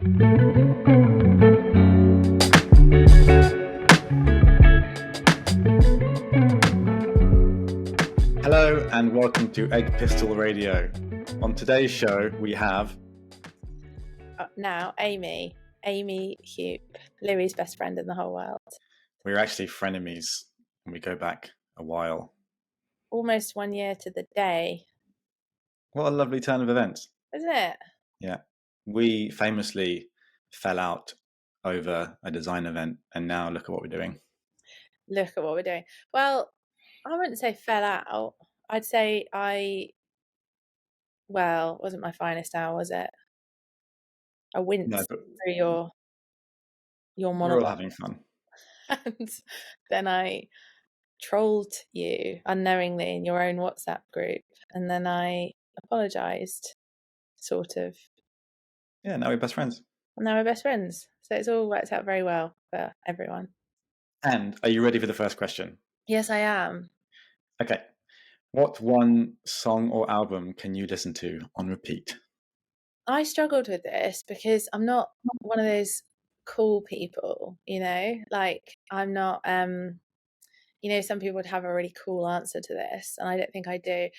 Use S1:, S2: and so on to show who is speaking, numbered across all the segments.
S1: Hello and welcome to Egg Pistol Radio. On today's show we have
S2: now Amy Hupe, Louie's best friend in the whole world.
S1: We're actually frenemies and we go back a while.
S2: Almost 1 year to the day.
S1: What a lovely turn of events.
S2: Isn't it?
S1: Yeah. We famously fell out over a design event and now look at what we're doing.
S2: Well, I wouldn't say fell out. I'd say it wasn't my finest hour, was it? I winced through your monologue.
S1: We're all having fun.
S2: And then I trolled you unknowingly in your own WhatsApp group. And then I apologised, sort of.
S1: Yeah, now we're best friends.
S2: And now we're best friends. So it's all worked out very well for everyone.
S1: And are you ready for the first question?
S2: Yes, I am.
S1: Okay. What one song or album can you listen to on repeat?
S2: I struggled with this because I'm not one of those cool people, like I'm not, some people would have a really cool answer to this, and I don't think I do.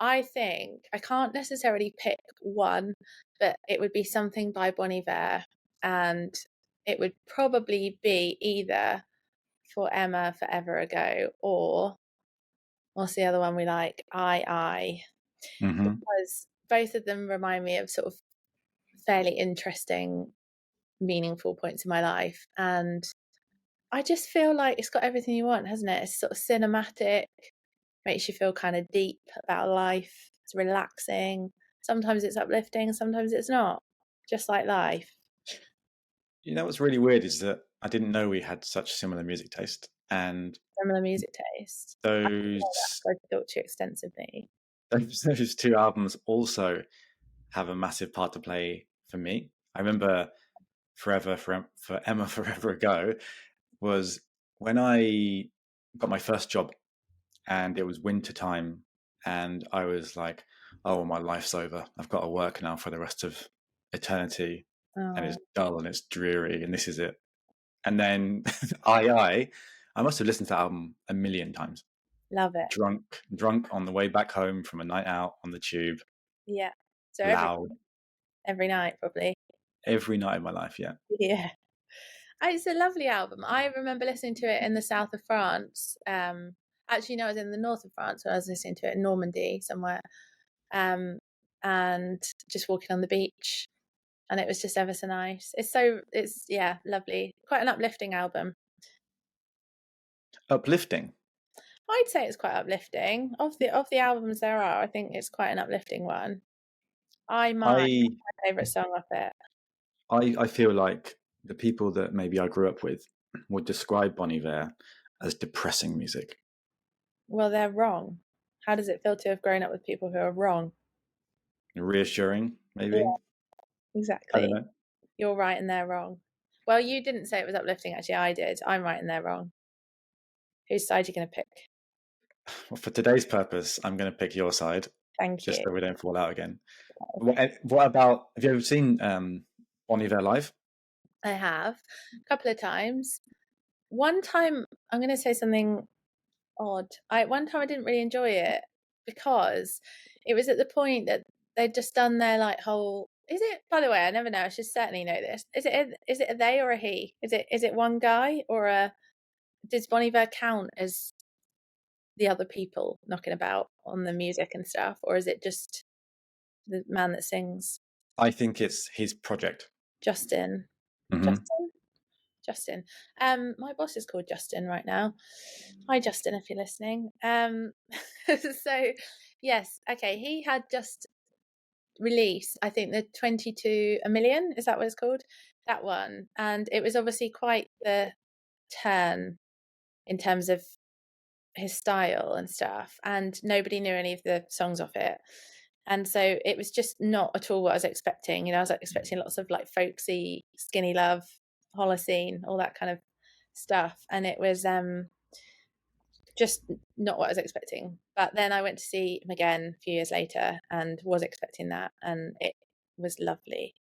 S2: I think I can't necessarily pick one, but it would be something by Bon Iver, and it would probably be either For Emma Forever Ago or what's the other one we like? I.
S1: Mm-hmm.
S2: Because both of them remind me of sort of fairly interesting, meaningful points in my life, and I just feel like it's got everything you want, hasn't it? It's sort of cinematic, makes you feel kind of deep about life. It's relaxing. Sometimes it's uplifting, sometimes it's not. Just like life.
S1: You know what's really weird is that I didn't know we had such similar music taste. And
S2: similar music taste.
S1: Those
S2: I talked to you extensively.
S1: Those two albums also have a massive part to play for me. I remember for Emma Forever Ago was when I got my first job, and it was winter time, and I was like, oh, my life's over. I've got to work now for the rest of eternity. And it's dull and it's dreary and this is it. And then I must have listened to that album a million times.
S2: Love it.
S1: Drunk on the way back home from a night out on the tube.
S2: Yeah. So
S1: loud.
S2: Every night, probably.
S1: Every night of my life, yeah.
S2: Yeah. It's a lovely album. I remember listening to it in the south of France. Actually, no, I was in the north of France when I was listening to it in Normandy somewhere. And just walking on the beach. And it was just ever so nice. It's lovely. Quite an uplifting album.
S1: Uplifting?
S2: I'd say it's quite uplifting. Of the albums there are, I think it's quite an uplifting one. My favourite song off it.
S1: I feel like the people that maybe I grew up with would describe Bon Iver as depressing music.
S2: Well, they're wrong. How does it feel to have grown up with people who are wrong?
S1: Reassuring, maybe?
S2: Yeah, exactly.
S1: I don't know.
S2: You're right and they're wrong. Well, you didn't say it was uplifting, actually. I did. I'm right and they're wrong. Whose side are you going to pick?
S1: Well, for today's purpose, I'm going to pick your side.
S2: Thank you.
S1: Just so we don't fall out again. What about, have you ever seen Bon Iver live?
S2: I have. A couple of times. One time, I'm going to say something odd. One time I didn't really enjoy it because it was at the point that they'd just done their whole. Is it? By the way, I never know. I should certainly know this. Is it a they or a he? Is it one guy or a? Does Bon Iver count as the other people knocking about on the music and stuff, or is it just the man that sings?
S1: I think it's his project.
S2: Justin.
S1: Mm-hmm.
S2: Justin. My boss is called Justin right now. Hi, Justin, if you're listening. So, yes, okay. He had just released, I think, the 22 a million. Is that what it's called? That one. And it was obviously quite the turn in terms of his style and stuff. And nobody knew any of the songs off it. And so it was just not at all what I was expecting. I was expecting lots of folksy, Skinny Love, Holocene, all that kind of stuff, and it was just not what I was expecting. But then I went to see him again a few years later and was expecting that, and it was lovely.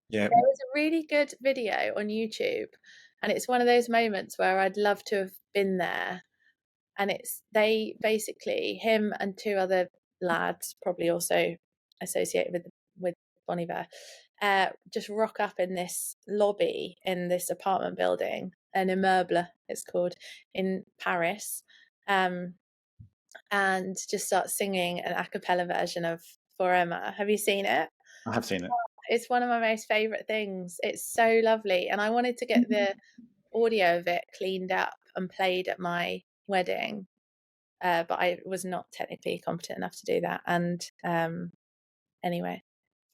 S1: Yeah,
S2: There was a really good video on YouTube, and it's one of those moments where I'd love to have been there. And it's they basically, him and two other lads, probably also associated with Bon Iver, just rock up in this lobby in this apartment building, an immeuble it's called, in Paris, um, and just start singing an a cappella version of For Emma. Have you seen it?
S1: I have seen it.
S2: It's one of my most favourite things. It's so lovely. And I wanted to get the audio of it cleaned up and played at my wedding. But I was not technically competent enough to do that. And anyway,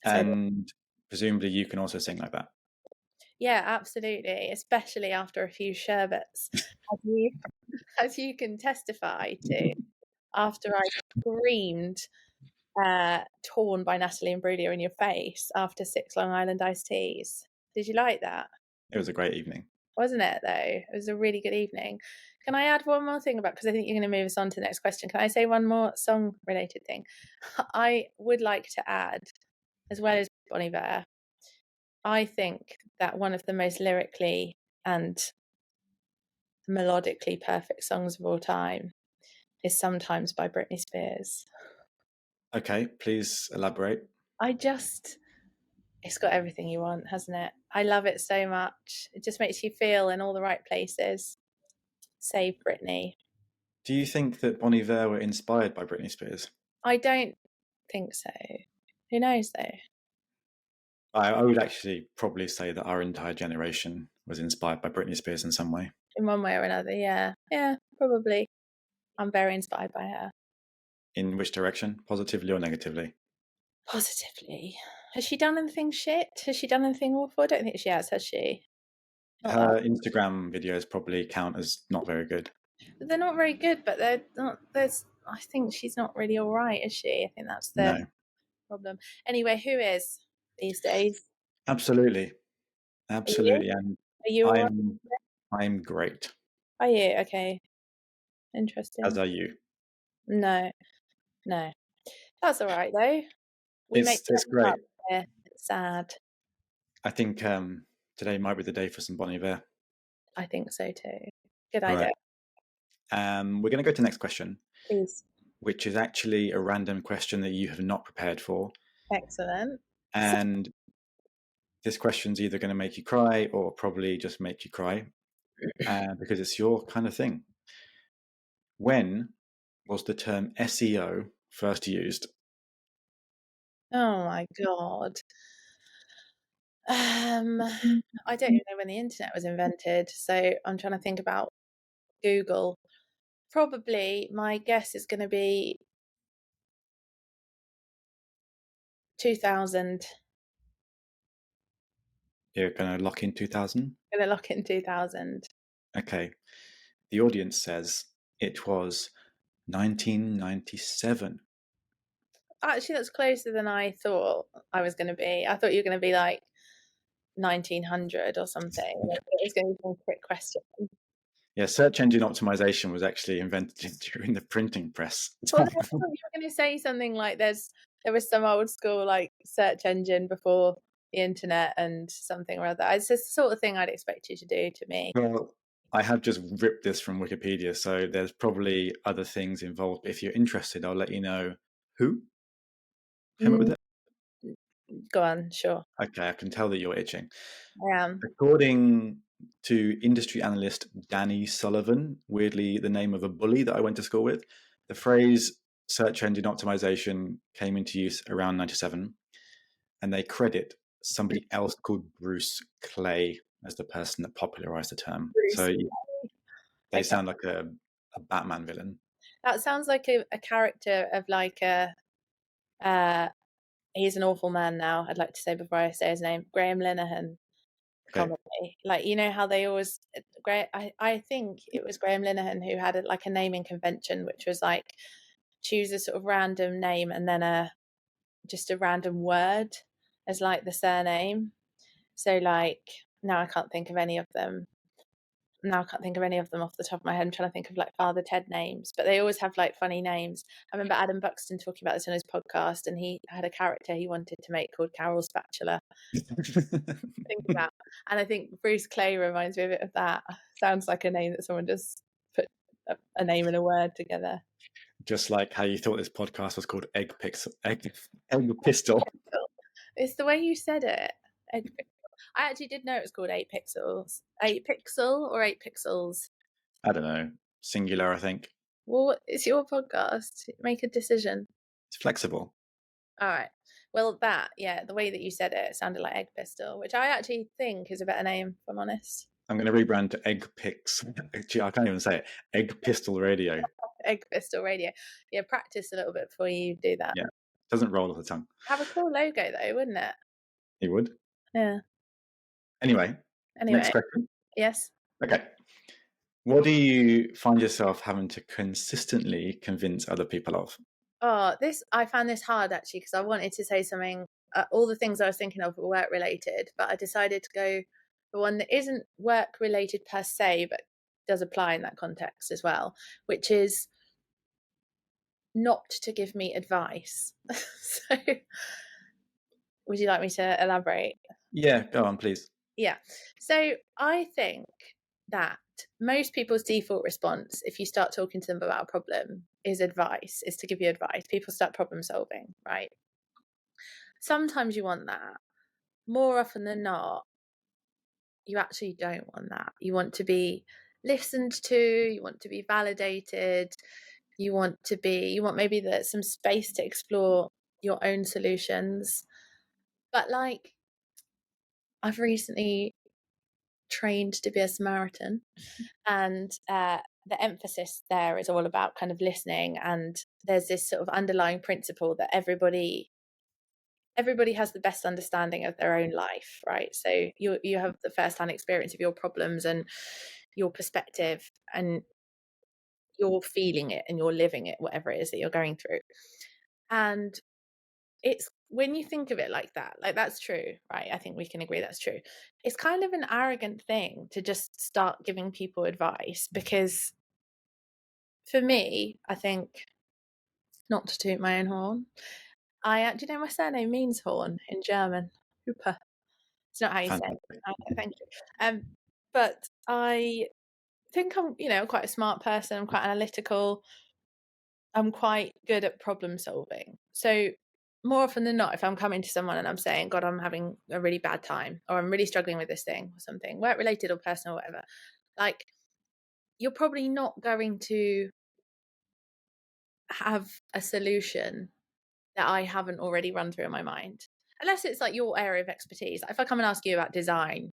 S2: so
S1: And presumably you can also sing like that.
S2: yeah, absolutely. Especially after a few sherbets, as you, as you can testify to, after I screamed torn by Natalie Imbruglia in your face after 6 Long Island iced teas. Did you like that?
S1: It was a great evening.
S2: Wasn't it, though? It was a really good evening. Can I add one more thing about, because I think you're going to move us on to the next question. Can I say one more song related thing? I would like to add, as well as Bon Iver, I think that one of the most lyrically and melodically perfect songs of all time is Sometimes by Britney Spears.
S1: Okay, please elaborate.
S2: It's got everything you want, hasn't it? I love it so much. It just makes you feel in all the right places. Save Britney.
S1: Do you think that Bon Iver were inspired by Britney Spears?
S2: I don't think so. Who knows, though?
S1: I would actually probably say that our entire generation was inspired by Britney Spears in some way.
S2: In one way or another, yeah. Yeah, probably. I'm very inspired by her.
S1: In which direction? Positively or negatively?
S2: Positively. Has she done anything shit? Has she done anything awful? I don't think she has she? Not that.
S1: Her Instagram videos probably count as not very good.
S2: They're not very good, but they're not. I think she's not really all right, is she? I think that's the
S1: No,
S2: problem. Anyway, who is these days?
S1: absolutely,
S2: Are you?
S1: absolutely, and
S2: Are you all right?
S1: I'm great.
S2: Are you? Okay.
S1: As
S2: Interesting.
S1: are you.
S2: No, no. That's all right, though. We make
S1: It's
S2: things up
S1: great.
S2: here. It's sad.
S1: I think today might be the day for some Bon Iver.
S2: I think so too. Good
S1: All
S2: idea.
S1: right. We're going to go to the next question,
S2: Please.
S1: which is actually a random question that you have not prepared for.
S2: Excellent.
S1: And this question's either going to make you cry or probably just make you cry because it's your kind of thing. When was the term SEO first used?
S2: Oh my God. I don't even know when the internet was invented, so I'm trying to think about Google. Probably my guess is going to be 2000.
S1: You're going to lock in 2000?
S2: I'm going to lock in 2000.
S1: Okay. The audience says it was 1997.
S2: Actually, that's closer than I thought I was going to be. I thought you were going to be like 1900 or something. It was going to be a quick question.
S1: Yeah, search engine optimization was actually invented during the printing press.
S2: Well, I thought you were going to say something like there was some old school like search engine before the internet and something or other. It's the sort of thing I'd expect you to do to me.
S1: Well, I have just ripped this from Wikipedia, so there's probably other things involved. If you're interested, I'll let you know who came up with it.
S2: Go on, sure.
S1: Okay, I can tell that you're itching.
S2: I am.
S1: According to industry analyst Danny Sullivan, weirdly the name of a bully that I went to school with, the phrase search engine optimization came into use around 97, and they credit somebody else called Bruce Clay as the person that popularized the term.
S2: Bruce.
S1: So they
S2: Okay.
S1: sound like a Batman villain.
S2: That sounds like a character of like a he's an awful man now, I'd like to say before I say his name, Graham Linehan
S1: Okay.
S2: comedy. Like, you know how they always I think it was Graham Linehan who had like a naming convention, which was like choose a sort of random name and then just a random word as like the surname. So like now I can't think of any of them. now I can't think of any of them off the top of my head. I'm trying to think of like Father Ted names, but they always have like funny names. I remember Adam Buxton talking about this on his podcast, and he had a character he wanted to make called Carol Spatula. Think about, and I think Bruce Clay reminds me a bit of that. Sounds like a name that someone just put a name and a word together.
S1: Just like how you thought this podcast was called Egg Pistol.
S2: It's the way you said it. Egg Pixel. I actually did know it was called 8 Pixels. 8 Pixel or 8 Pixels?
S1: I don't know. Singular, I think.
S2: Well, it's your podcast. Make a decision.
S1: It's flexible.
S2: All right. Well, the way that you said it sounded like Egg Pistol, which I actually think is a better name, if I'm honest.
S1: I'm going to rebrand to Egg Pix. Gee, I can't even say it. Egg Pistol Radio.
S2: Egg Pistol Radio. Yeah, practice a little bit before you do that.
S1: Yeah, doesn't roll off the tongue.
S2: Have a cool logo though, wouldn't it?
S1: You would?
S2: Yeah.
S1: Anyway, next question.
S2: Yes.
S1: Okay. What do you find yourself having to consistently convince other people of?
S2: Oh, I found this hard actually, because I wanted to say something. All the things I was thinking of were work related, but I decided to go for one that isn't work related per se, but does apply in that context as well, which is not to give me advice. So, would you like me to elaborate?
S1: Yeah, go on, please.
S2: Yeah. So I think that most people's default response, if you start talking to them about a problem, is to give you advice. People start problem solving, right? Sometimes you want that. More often than not, you actually don't want that. You want to be listened to, you want to be validated, you want maybe some space to explore your own solutions. But like, I've recently trained to be a Samaritan, and the emphasis there is all about kind of listening, and there's this sort of underlying principle that everybody has the best understanding of their own life, right? So you have the first-hand experience of your problems and your perspective, and you're feeling it and you're living it, whatever it is that you're going through. And it's, when you think of it like that, like, that's true, right? I think we can agree that's true. It's kind of an arrogant thing to just start giving people advice, because for me, I think, not to toot my own horn, do you know my surname means horn in German? Hupe. It's not how you say it. Okay, thank you. But I think I'm, quite a smart person. I'm quite analytical. I'm quite good at problem solving. So more often than not, if I'm coming to someone and I'm saying, God, I'm having a really bad time, or I'm really struggling with this thing or something, work related or personal, whatever, like, you're probably not going to have a solution that I haven't already run through in my mind, unless it's like your area of expertise. Like, if I come and ask you about design,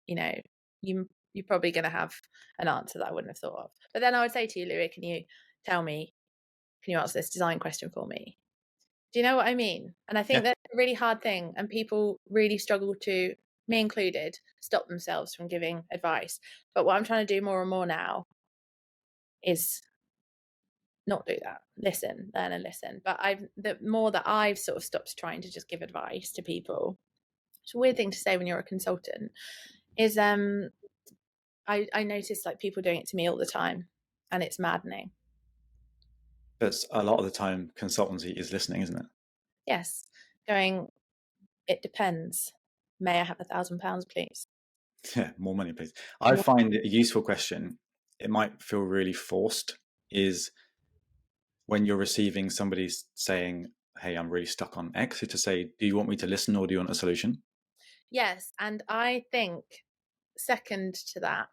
S2: you're probably going to have an answer that I wouldn't have thought of. But then I would say to you, Louis, can you answer this design question for me? Do you know what I mean? And I think that's a really hard thing, and people really struggle to, me included, stop themselves from giving advice. But what I'm trying to do more and more now is not do that. Learn and listen. But the more that I've sort of stopped trying to just give advice to people, it's a weird thing to say when you're a consultant, is I notice like people doing it to me all the time, and it's maddening.
S1: But a lot of the time, consultancy is listening, isn't it?
S2: Yes. Going, it depends. May I have £1,000, please?
S1: Yeah, more money, please. I find it a useful question. It might feel really forced, is when you're receiving somebody saying, hey, I'm really stuck on X, to say, do you want me to listen or do you want a solution?
S2: Yes. And I think, second to that,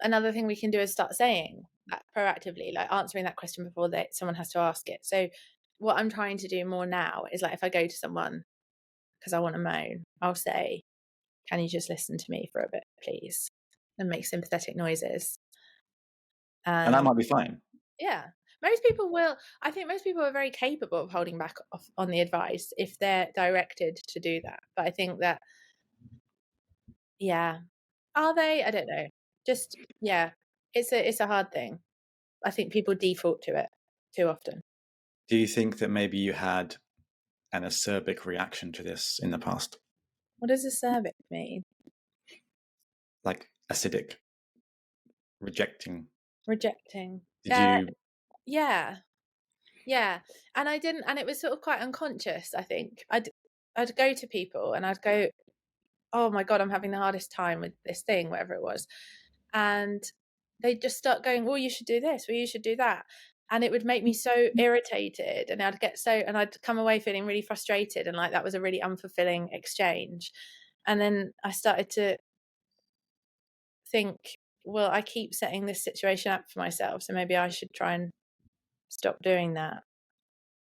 S2: another thing we can do is start saying that proactively, like answering that question before someone has to ask it. So what I'm trying to do more now is, like, if I go to someone because I want to moan, I'll say, can you just listen to me for a bit, please? And make sympathetic noises.
S1: And that might be fine.
S2: Yeah. Most people will. I think most people are very capable of holding back on the advice if they're directed to do that. But I think that, yeah. Are they? I don't know. Just, yeah. It's a hard thing. I think people default to it too often.
S1: Do you think that maybe you had an acerbic reaction to this in the past?
S2: What does acerbic mean?
S1: Like acidic. Rejecting. Did you?
S2: Yeah, and I didn't, and it was sort of quite unconscious. I think I'd go to people and I'd go, oh my god, I'm having the hardest time with this thing, whatever it was, and they'd just start going, well, you should do this, well, you should do that, and it would make me so irritated, and I'd come away feeling really frustrated, and like that was a really unfulfilling exchange. And then I started to think, well, I keep setting this situation up for myself, so maybe I should try and stop doing that.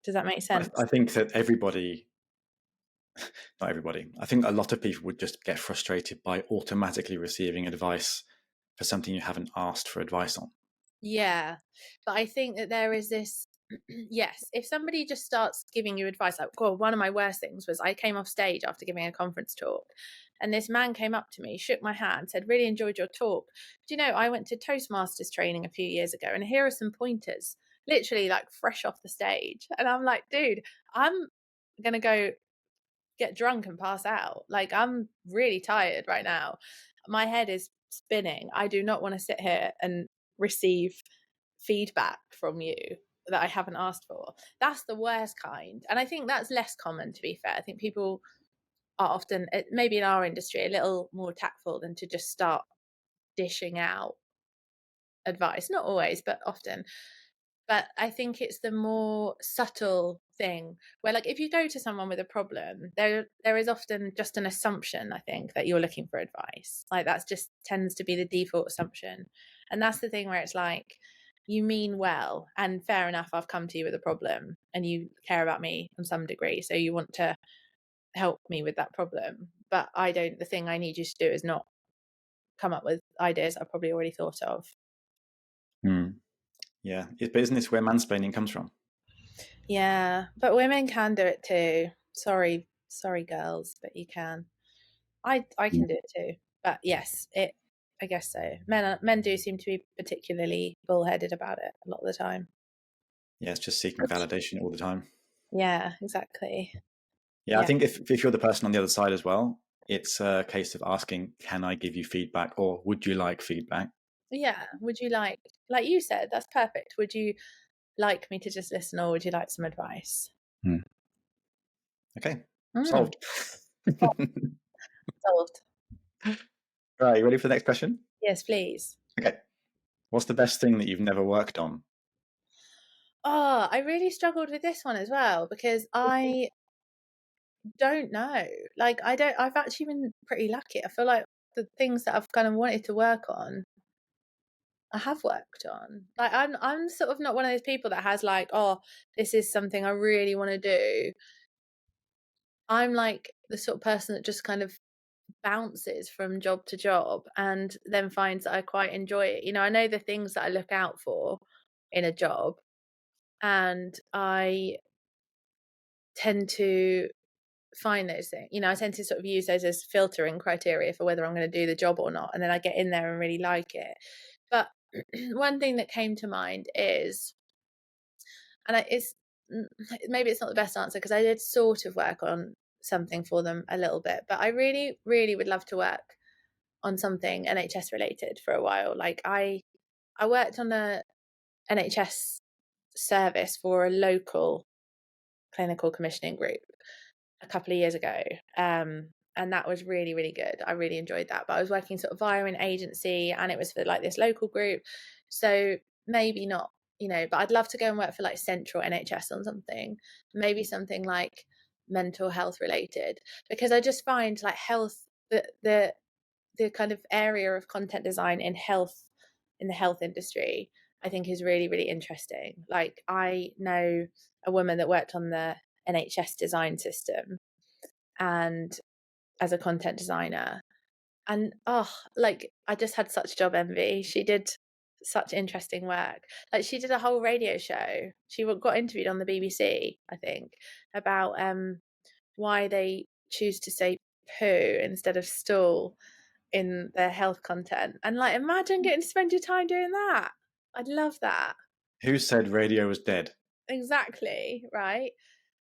S2: Does that make sense?
S1: I think that everybody, not everybody, I think a lot of people would just get frustrated by automatically receiving advice for something you haven't asked for advice on.
S2: Yeah, but I think that there is this yes, if somebody just starts giving you advice, like, well, one of my worst things was I came off stage after giving a conference talk, and this man came up to me, shook my hand, said, really enjoyed your talk. Do you know, I went to Toastmasters training a few years ago, and here are some pointers, literally like fresh off the stage. And I'm like, dude, I'm gonna go get drunk and pass out. Like, I'm really tired right now. My head is spinning. I do not want to sit here and receive feedback from you that I haven't asked for. That's the worst kind. And I think that's less common, to be fair. I think people are often, maybe in our industry, a little more tactful than to just start dishing out advice. Not always, but often. But I think it's the more subtle thing where, like, if you go to someone with a problem, there is often just an assumption, I think, that you're looking for advice. Like, that's just tends to be the default assumption. And that's the thing where it's like, you mean well, and fair enough, I've come to you with a problem and you care about me on some degree, so you want to help me with that problem. But the thing I need you to do is not come up with ideas I've probably already thought of.
S1: Yeah, but isn't this where mansplaining comes from?
S2: Yeah, but women can do it too. Sorry, girls, but you can. I can do it too. But yes, I guess so. Men do seem to be particularly bullheaded about it a lot of the time.
S1: Yeah, it's just seeking validation all the time.
S2: Yeah, exactly.
S1: Yeah, I think if you're the person on the other side as well, it's a case of asking, can I give you feedback, or would you like feedback?
S2: Yeah, would you like you said, that's perfect. Would you like me to just listen, or would you like some advice?
S1: Okay, solved.
S2: Solved.
S1: Right, you ready for the next question?
S2: Yes, please.
S1: Okay. What's the best thing that you've never worked on?
S2: Oh, I really struggled with this one as well, because I don't know. Like, I've actually been pretty lucky. I feel like the things that I've kind of wanted to work on, I have worked on. Like, I'm sort of not one of those people that has like, oh, this is something I really want to do. I'm like the sort of person that just kind of bounces from job to job and then finds that I quite enjoy it. You know, I know the things that I look out for in a job, and I tend to find those things. You know, I tend to sort of use those as filtering criteria for whether I'm going to do the job or not. And then I get in there and really like it. But one thing that came to mind is, and it's maybe it's not the best answer because I did sort of work on something for them a little bit, but I really, really would love to work on something NHS related for a while. Like, I worked on a NHS service for a local clinical commissioning group a couple of years ago. And that was really, really good. I really enjoyed that. But I was working sort of via an agency, and it was for like this local group. So maybe not, you know, but I'd love to go and work for like central NHS on something, maybe something like mental health related, because I just find like health, the kind of area of content design in the health industry, I think is really, really interesting. Like, I know a woman that worked on the NHS design system and as a content designer, and like, I just had such job envy. She did such interesting work. Like, she did a whole radio show. She got interviewed on the BBC, I think, about why they choose to say poo instead of stool in their health content. And like, imagine getting to spend your time doing that. I'd love that.
S1: Who said radio was dead?
S2: Exactly, right?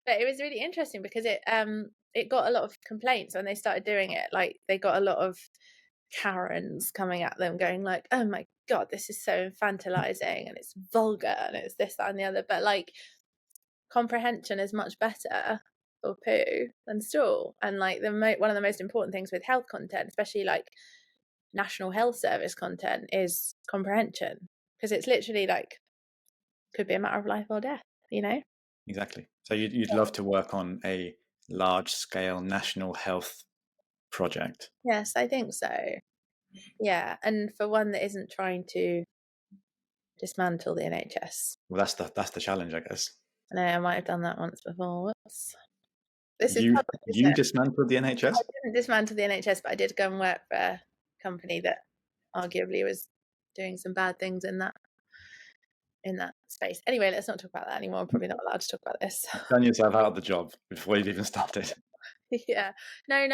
S2: But it was really interesting because it got a lot of complaints when they started doing it. Like, they got a lot of Karens coming at them going like, oh my God, this is so infantilizing and it's vulgar and it's this, that and the other. But like comprehension is much better for poo than stool. And like one of the most important things with health content, especially like National Health Service content, is comprehension, because it's literally like could be a matter of life or death, you know?
S1: Exactly. So you'd love to work on a large scale national health project.
S2: Yes, I think so. Yeah, and for one that isn't trying to dismantle the NHS.
S1: Well, that's the challenge, I guess.
S2: I know I might have done that once before. Whoops. This is
S1: You
S2: public, isn't it?
S1: dismantled the NHS?
S2: I didn't dismantle the NHS, but I did go and work for a company that arguably was doing some bad things in that space. Anyway, let's not talk about that anymore. I'm probably not allowed to talk about this.
S1: Done yourself out of the job before you'd even started.
S2: Yeah. No,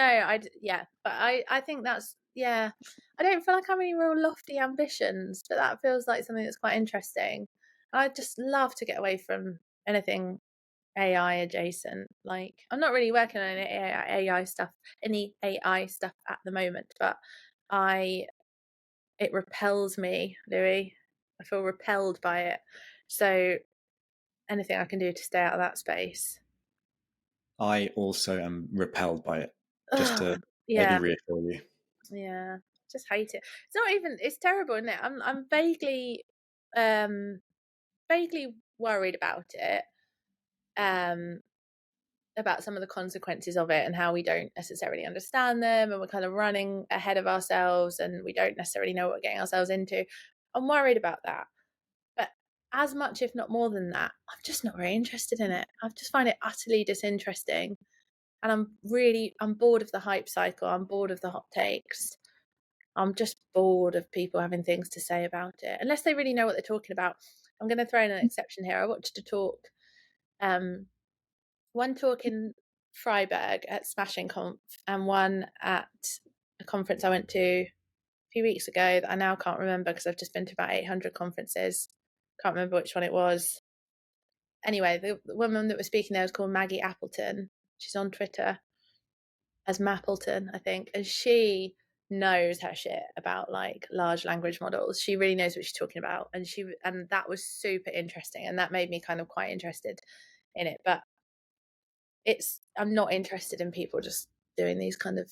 S2: but I think that's, yeah. I don't feel like I have any real lofty ambitions, but that feels like something that's quite interesting. I just love to get away from anything AI adjacent. Like, I'm not really working on any AI stuff at the moment, but it repels me, Louis. I feel repelled by it. So anything I can do to stay out of that space.
S1: I also am repelled by it, just to maybe
S2: Yeah.
S1: reassure you.
S2: Yeah. Just hate it. It's not even, it's terrible, isn't it? I'm vaguely worried about it. About some of the consequences of it and how we don't necessarily understand them, and we're kind of running ahead of ourselves and we don't necessarily know what we're getting ourselves into. I'm worried about that. But as much, if not more than that, I'm just not very interested in it. I just find it utterly disinteresting. And I'm bored of the hype cycle. I'm bored of the hot takes. I'm just bored of people having things to say about it, unless they really know what they're talking about. I'm going to throw in an exception here. I watched a talk, one talk in Freiburg at Smashing Conf, and one at a conference I went to a few weeks ago that I now can't remember because I've just been to about 800 conferences. Can't remember which one it was. Anyway, the woman that was speaking there was called Maggie Appleton. She's on Twitter as Mappleton, I think, and she knows her shit about like large language models. She really knows what she's talking about, and that was super interesting, and that made me kind of quite interested in it. But I'm not interested in people just doing these kind of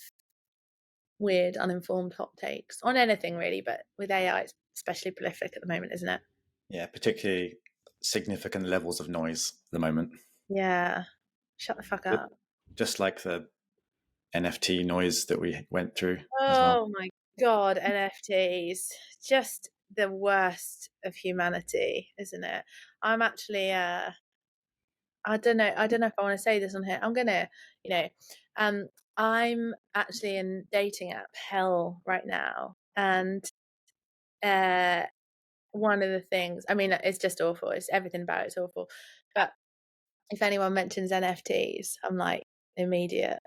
S2: weird, uninformed hot takes on anything really, but with AI it's especially prolific at the moment, isn't it?
S1: Yeah, particularly significant levels of noise at the moment.
S2: Yeah. Shut the fuck up.
S1: Just like the NFT noise that we went through as well.
S2: Oh my God, NFTs. Just the worst of humanity, isn't it? I'm actually I don't know if I want to say this on here. I'm gonna, I'm actually in dating app hell right now. And one of the things, I mean, it's just awful. It's everything about it's awful. But if anyone mentions NFTs, I'm like, immediate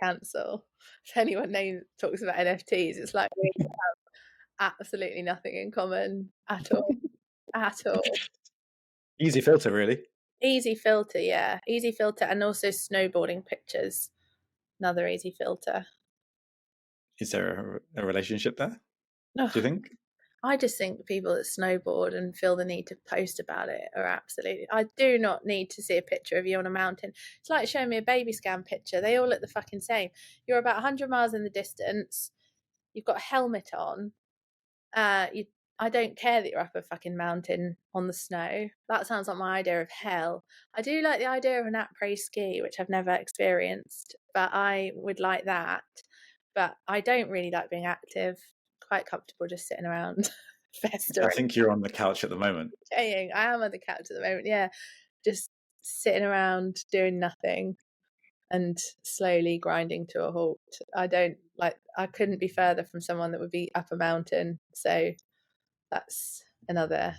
S2: cancel. If anyone talks about NFTs, it's like we have absolutely nothing in common at all. At all.
S1: Easy filter, really.
S2: Easy filter, yeah. Easy filter, and also snowboarding pictures. Another easy filter.
S1: Is there a relationship there?
S2: Oh,
S1: Do you think?
S2: I just think people that snowboard and feel the need to post about it are absolutely. I do not need to see a picture of you on a mountain. It's like showing me a baby scan picture. They all look the fucking same. You're about 100 miles in the distance. You've got a helmet on. I don't care that you're up a fucking mountain on the snow. That sounds like my idea of hell. I do like the idea of an après ski, which I've never experienced, but I would like that. But I don't really like being active. Quite comfortable just sitting around festering.
S1: I think you're on the couch at the moment.
S2: I am on the couch at the moment, yeah. Just sitting around doing nothing and slowly grinding to a halt. I couldn't be further from someone that would be up a mountain. So that's another,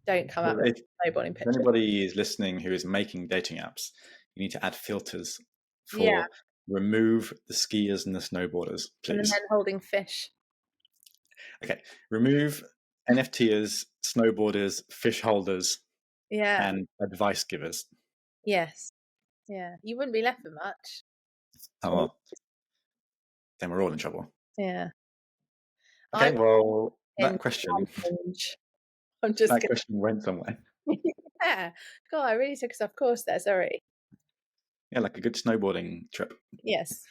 S2: don't come up with snowboarding pictures.
S1: If anybody is listening who is making dating apps, you need to add filters for remove the skiers and the snowboarders, please.
S2: And the men holding fish.
S1: Okay, remove NFTers, snowboarders, fish holders, and advice givers.
S2: Yes. Yeah. You wouldn't be left with much.
S1: Oh, well. Then we're all in trouble.
S2: Yeah. I
S1: Okay, well,
S2: in
S1: that question
S2: Orange. I'm just
S1: that
S2: kidding.
S1: question went somewhere.
S2: Yeah. God, I really took us off course there. Sorry.
S1: Yeah, like a good snowboarding trip.
S2: Yes.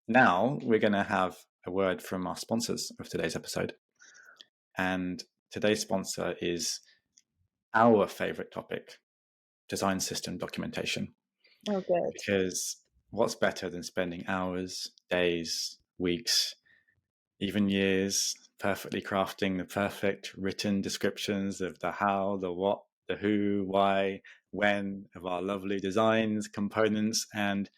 S1: Now we're going to have a word from our sponsors of today's episode. And today's sponsor is our favorite topic, design system documentation.
S2: Oh, good.
S1: Because what's better than spending hours, days, weeks, even years perfectly crafting the perfect written descriptions of the how, the what, the who, why, when of our lovely designs, components, and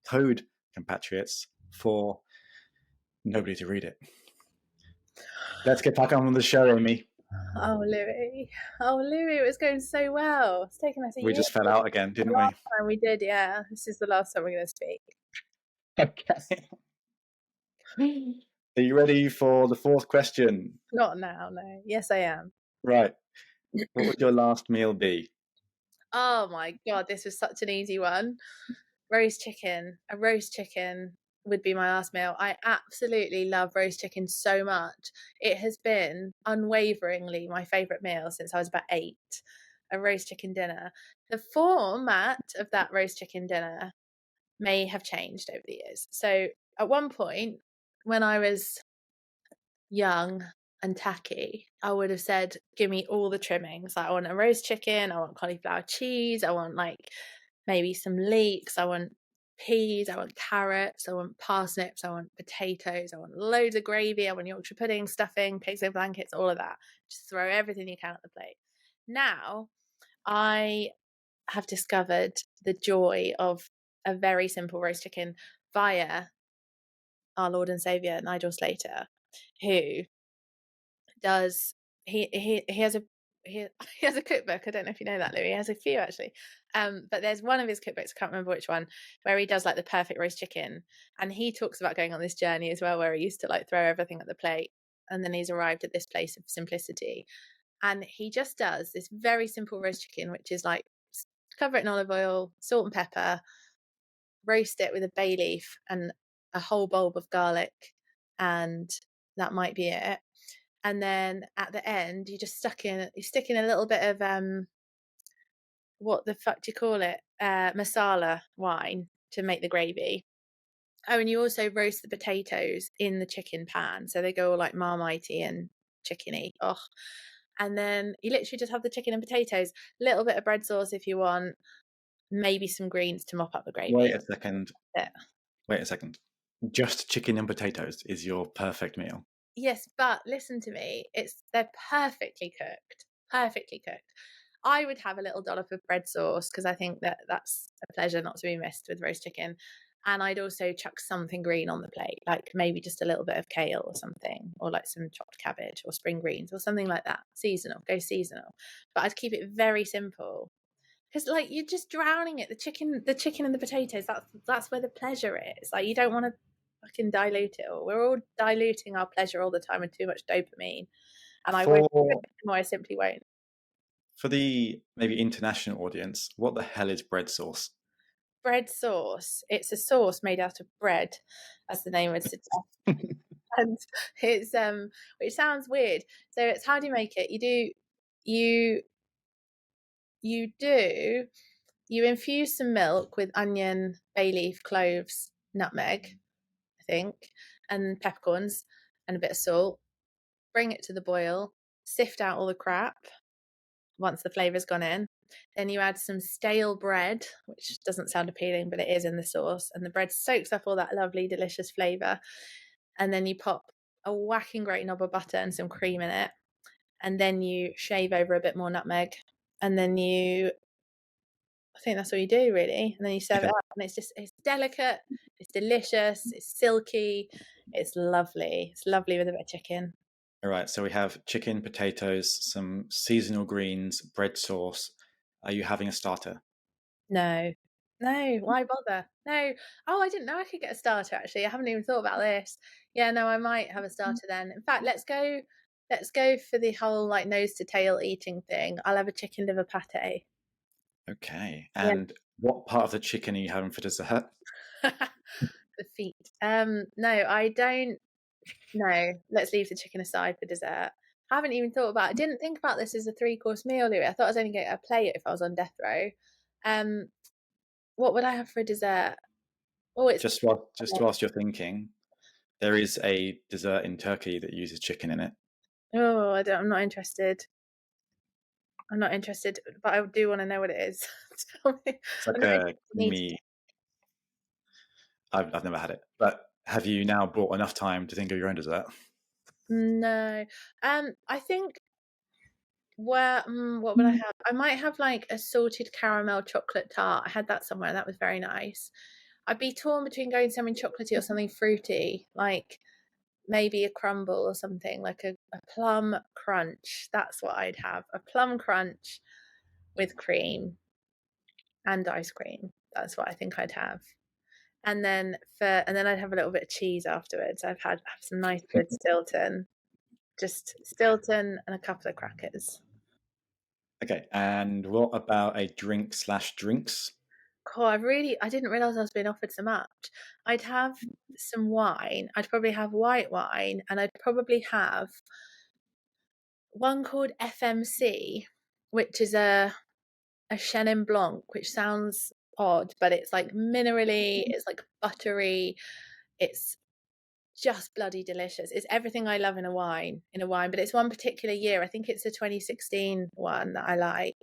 S1: code compatriots for nobody to read it. Let's get back on with the show, Amy.
S2: Oh, Louis. Oh, Louis, it was going so well. It's taken us a
S1: We
S2: year.
S1: just fell out again, didn't
S2: The
S1: we?
S2: last time we did, yeah. This is the last time we're going to speak.
S1: Okay. Are you ready for the fourth question?
S2: Not now, no. Yes, I am.
S1: Right. What would your last meal be?
S2: Oh my God, this was such an easy one. Roast chicken. A roast chicken would be my last meal. I absolutely love roast chicken so much. It has been unwaveringly my favourite meal since I was about 8. A roast chicken dinner. The format of that roast chicken dinner may have changed over the years. So at one point, when I was young and tacky, I would have said, give me all the trimmings. Like, I want a roast chicken, I want cauliflower cheese, I want like maybe some leeks, I want peas, I want carrots, I want parsnips, I want potatoes, I want loads of gravy, I want Yorkshire pudding, stuffing, pigs in blankets, all of that. Just throw everything you can at the plate. Now, I have discovered the joy of a very simple roast chicken via our Lord and Saviour, Nigel Slater, who does he has a he has a cookbook. I don't know if you know that, Louis. He has a few actually. But there's one of his cookbooks, I can't remember which one, where he does like the perfect roast chicken. And he talks about going on this journey as well, where he used to like throw everything at the plate. And then he's arrived at this place of simplicity. And he just does this very simple roast chicken, which is like cover it in olive oil, salt and pepper, roast it with a bay leaf and a whole bulb of garlic, and that might be it. And then at the end, you stick in a little bit of what the fuck do you call it? Masala wine to make the gravy. Oh, and you also roast the potatoes in the chicken pan, so they go all like marmitey and chickeny. Oh, and then you literally just have the chicken and potatoes, a little bit of bread sauce if you want, maybe some greens to mop up the gravy.
S1: Wait a second.
S2: Yeah.
S1: Wait a second. Just chicken and potatoes is your perfect meal.
S2: Yes, but listen to me. They're perfectly cooked. Perfectly cooked. I would have a little dollop of bread sauce because I think that's a pleasure not to be missed with roast chicken. And I'd also chuck something green on the plate, like maybe just a little bit of kale or something, or like some chopped cabbage or spring greens or something like that. Seasonal, go seasonal. But I'd keep it very simple because like you're just drowning it. The chicken and the potatoes. That's where the pleasure is. Like you don't want to fucking dilute it all. We're all diluting our pleasure all the time with too much dopamine. And I won't do it anymore, I simply won't.
S1: For the maybe international audience, what the hell is bread sauce?
S2: Bread sauce. It's a sauce made out of bread, as the name would suggest. And it's which sounds weird. So it's how do you make it? You infuse some milk with onion, bay leaf, cloves, nutmeg, I think, and peppercorns and a bit of salt. Bring it to the boil, sift out all the crap once the flavour's gone in. Then you add some stale bread, which doesn't sound appealing, but it is in the sauce. And the bread soaks up all that lovely, delicious flavour. And then you pop a whacking great knob of butter and some cream in it. And then you shave over a bit more nutmeg. And then I think that's all you do really. And then you serve it up. And it's delicate, it's delicious, it's silky, it's lovely. It's lovely with a bit of chicken.
S1: All right, so we have chicken, potatoes, some seasonal greens, bread sauce. Are you having a starter?
S2: No, why bother? No. Oh, I didn't know I could get a starter actually. I haven't even thought about this. Yeah, no, I might have a starter then. In fact, let's go for the whole like nose to tail eating thing. I'll have a chicken liver pate.
S1: Okay.
S2: Yeah.
S1: And what part of the chicken are you having for dessert?
S2: The feet. No, I don't. No, let's leave the chicken aside for dessert. I haven't even thought about. I didn't think about this as a 3-course meal, Louis. I thought I was only getting a plate if I was on death row. Um, what would I have for a dessert? Oh, it's
S1: Just whilst you're thinking, there is a dessert in Turkey that uses chicken in it.
S2: oh, I'm not interested. I'm not interested, but I do want to know what it is. Tell me.
S1: It's
S2: I'm
S1: like
S2: not
S1: a
S2: interested in eating
S1: creamy. I've never had it, but have you now bought enough time to think of your own dessert?
S2: it. No. I think what would I have? I might have like a salted caramel chocolate tart. I had that somewhere. That was very nice. I'd be torn between going something chocolatey or something fruity, like maybe a crumble or something, like a plum crunch. That's what I'd have. A plum crunch with cream and ice cream. That's what I think I'd have. And then I'd have a little bit of cheese afterwards. Have some nice good Stilton. Just Stilton and a couple of crackers.
S1: Okay, and what about a drink/drinks?
S2: Cool. I didn't realize I was being offered so much. I'd have some wine. I'd probably have white wine, and I'd probably have one called FMC, which is a Chenin Blanc, which sounds odd, but it's like minerally, it's like buttery, it's just bloody delicious. It's everything I love in a wine, but it's one particular year. I think it's a 2016 one that I like.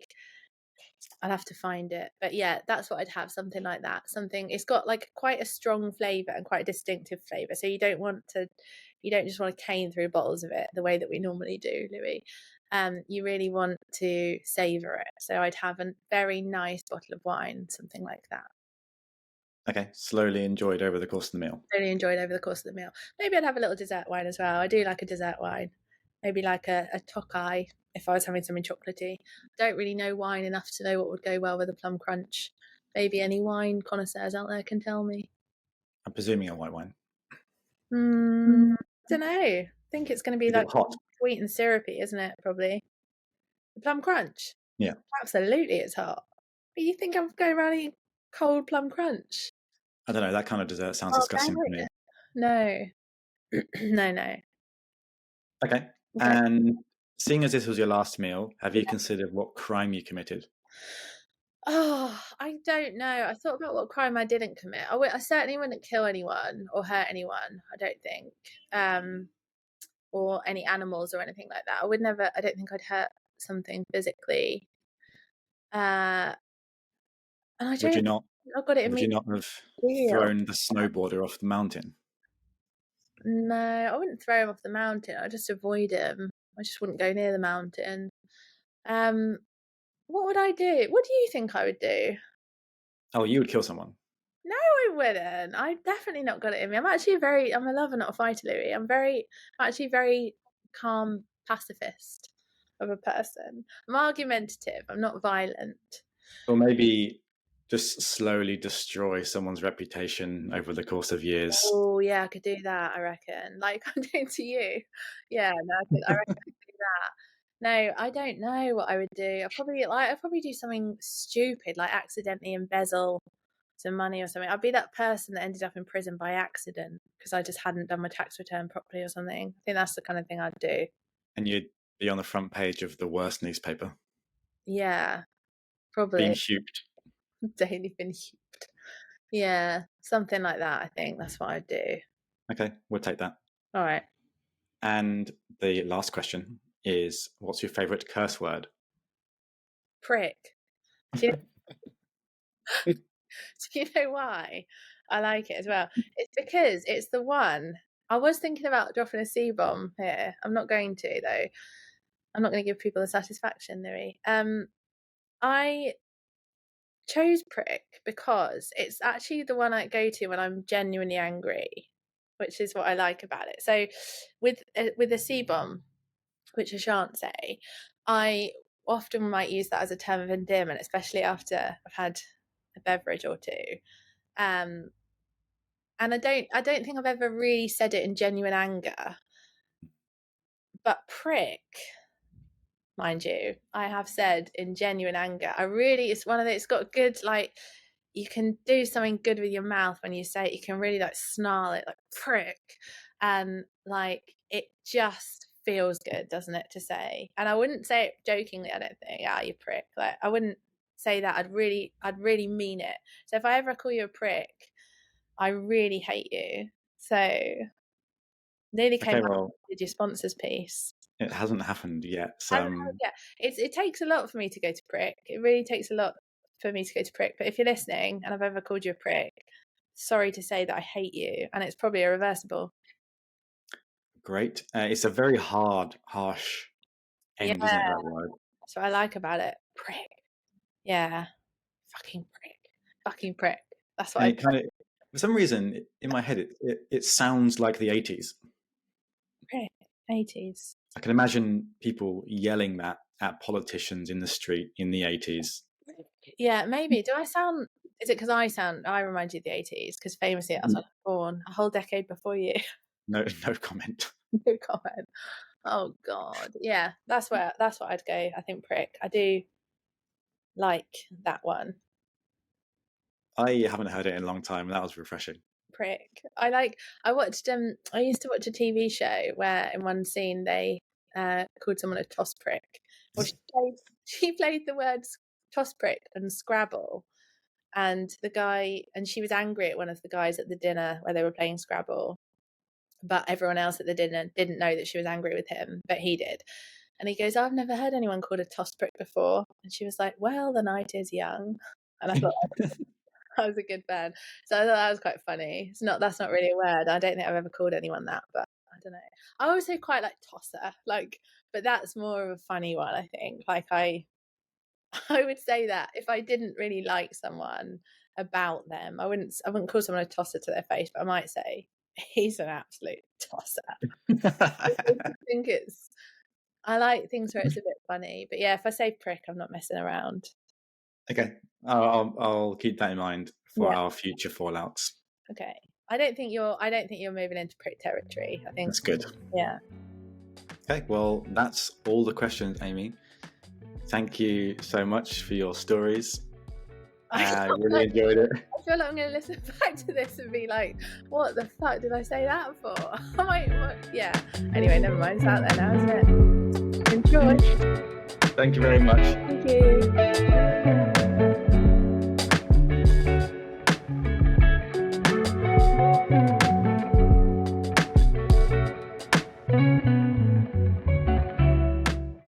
S2: I'll have to find it. But yeah, that's what I'd have, something like that. Something it's got like quite a strong flavour and quite a distinctive flavour. So you don't just want to cane through bottles of it the way that we normally do, Louis. You really want to savour it. So I'd have a very nice bottle of wine, something like that.
S1: Okay, slowly enjoyed over the course of the meal.
S2: Really enjoyed over the course of the meal. Maybe I'd have a little dessert wine as well. I do like a dessert wine. Maybe like a Tokai if I was having something chocolatey. Don't really know wine enough to know what would go well with a plum crunch. Maybe any wine connoisseurs out there can tell me.
S1: I'm presuming a white wine.
S2: Don't know. I think it's going to be
S1: Is it
S2: like
S1: hot?
S2: sweet and syrupy, isn't it? Probably. The plum crunch.
S1: Yeah.
S2: Absolutely, it's hot. But you think I'm going around eating cold plum crunch?
S1: I don't know. That kind of dessert sounds
S2: Oh,
S1: disgusting to me.
S2: no. No, no.
S1: Okay.
S2: Okay.
S1: And seeing as this was your last meal, have you considered what crime you committed?
S2: Oh, I don't know. I thought about what crime I didn't commit. I certainly wouldn't kill anyone or hurt anyone. I don't think, or any animals or anything like that. I would never. I don't think I'd hurt something physically. And I
S1: Would you
S2: don't.
S1: not?
S2: I've got it in
S1: Would
S2: me.
S1: you not have
S2: Real.
S1: thrown the snowboarder off the mountain?
S2: No, I wouldn't throw him off the mountain. I'd just avoid him. I just wouldn't go near the mountain. Um, what would I do? What do you think I would do?
S1: Oh, you would kill someone.
S2: No, I wouldn't. I definitely not got it in me. I'm a lover, not a fighter, Louis. I'm actually very calm pacifist of a person. I'm argumentative. I'm not violent.
S1: Or maybe just slowly destroy someone's reputation over the course of years.
S2: Oh yeah, I could do that. I reckon, like I'm doing to you. Yeah, no, I reckon I could do that. No, I don't know what I would do. I'd probably do something stupid, like accidentally embezzle some money or something. I'd be that person that ended up in prison by accident because I just hadn't done my tax return properly or something. I think that's the kind of thing I'd do.
S1: And you'd be on the front page of the worst newspaper,
S2: Yeah,
S1: being
S2: probably.
S1: huped.
S2: Daily been heaped. Yeah, something like that. I think that's what I'd do.
S1: Okay, we'll take that.
S2: All right.
S1: And the last question is, what's your favorite curse word?
S2: Prick. Do you, do you know why I like it as well? It's because it's the one. I was thinking about dropping a C bomb here. I'm not going to though. I'm not going to give people the satisfaction, Louis. I chose prick because it's actually the one I go to when I'm genuinely angry, which is what I like about it. So, with a C bomb, which I shan't say, I often might use that as a term of endearment, especially after I've had a beverage or two. Um, and I don't think I've ever really said it in genuine anger, but prick, mind you, I have said in genuine anger. It's one of the, it's got good like you can do something good with your mouth when you say it. You can really like snarl it, like prick, and like it just feels good, doesn't it, to say? And I wouldn't say it jokingly. I don't think, "Ah, you prick." Like I wouldn't say that. I'd really mean it. So if I ever call you a prick, I really hate you. So nearly came
S1: Okay,
S2: out
S1: well,
S2: with your sponsors piece.
S1: it hasn't happened yet.
S2: Yeah, it takes a lot for me to go to prick. It really takes a lot for me to go to prick. But if you're listening and I've ever called you a prick, sorry to say that I hate you, and it's probably irreversible.
S1: Great. It's a very hard, harsh
S2: Yeah,
S1: end, isn't it, that word?
S2: that's what I like about it. Prick. Yeah, fucking prick. Fucking prick. That's what
S1: And
S2: I
S1: it kind of, for some reason, in my head, it sounds like the 80s.
S2: prick. 80s.
S1: I can imagine people yelling that at politicians in the street in the 80s.
S2: Yeah, maybe. Do I sound? Is it because I remind you of the 80s? Because famously, I was born a whole decade before you.
S1: No, no comment.
S2: No comment. Oh God, yeah, that's what I'd go. I think prick. I do like that one.
S1: I haven't heard it in a long time, and that was refreshing.
S2: Prick. I watched I used to watch a TV show where in one scene they called someone a toss prick. Well, she played the words toss prick and Scrabble, and she was angry at one of the guys at the dinner where they were playing Scrabble, but everyone else at the dinner didn't know that she was angry with him, but he did. And he goes, "I've never heard anyone called a toss prick before." And she was like, "Well, the night is young." And I thought I was a good fan. So I thought that was quite funny. That's not really a word. I don't think I've ever called anyone that, but I don't know. I also quite like tosser, but that's more of a funny one, I think. Like I would say that if I didn't really like someone about them, I wouldn't call someone a tosser to their face, but I might say he's an absolute tosser. I like things where it's a bit funny, but yeah, if I say prick, I'm not messing around.
S1: Okay, I'll keep that in mind for our future fallouts.
S2: Okay. I don't think you're moving into prick territory. I think
S1: That's good.
S2: Yeah.
S1: Okay, well, that's all the questions, Amy. Thank you so much for your stories. I really enjoyed it.
S2: I feel like I'm going to listen back to this and be like, what the fuck did I say that for? Yeah. Anyway, never mind. It's out there now, isn't it? Enjoy.
S1: Thank you very much.
S2: Thank you.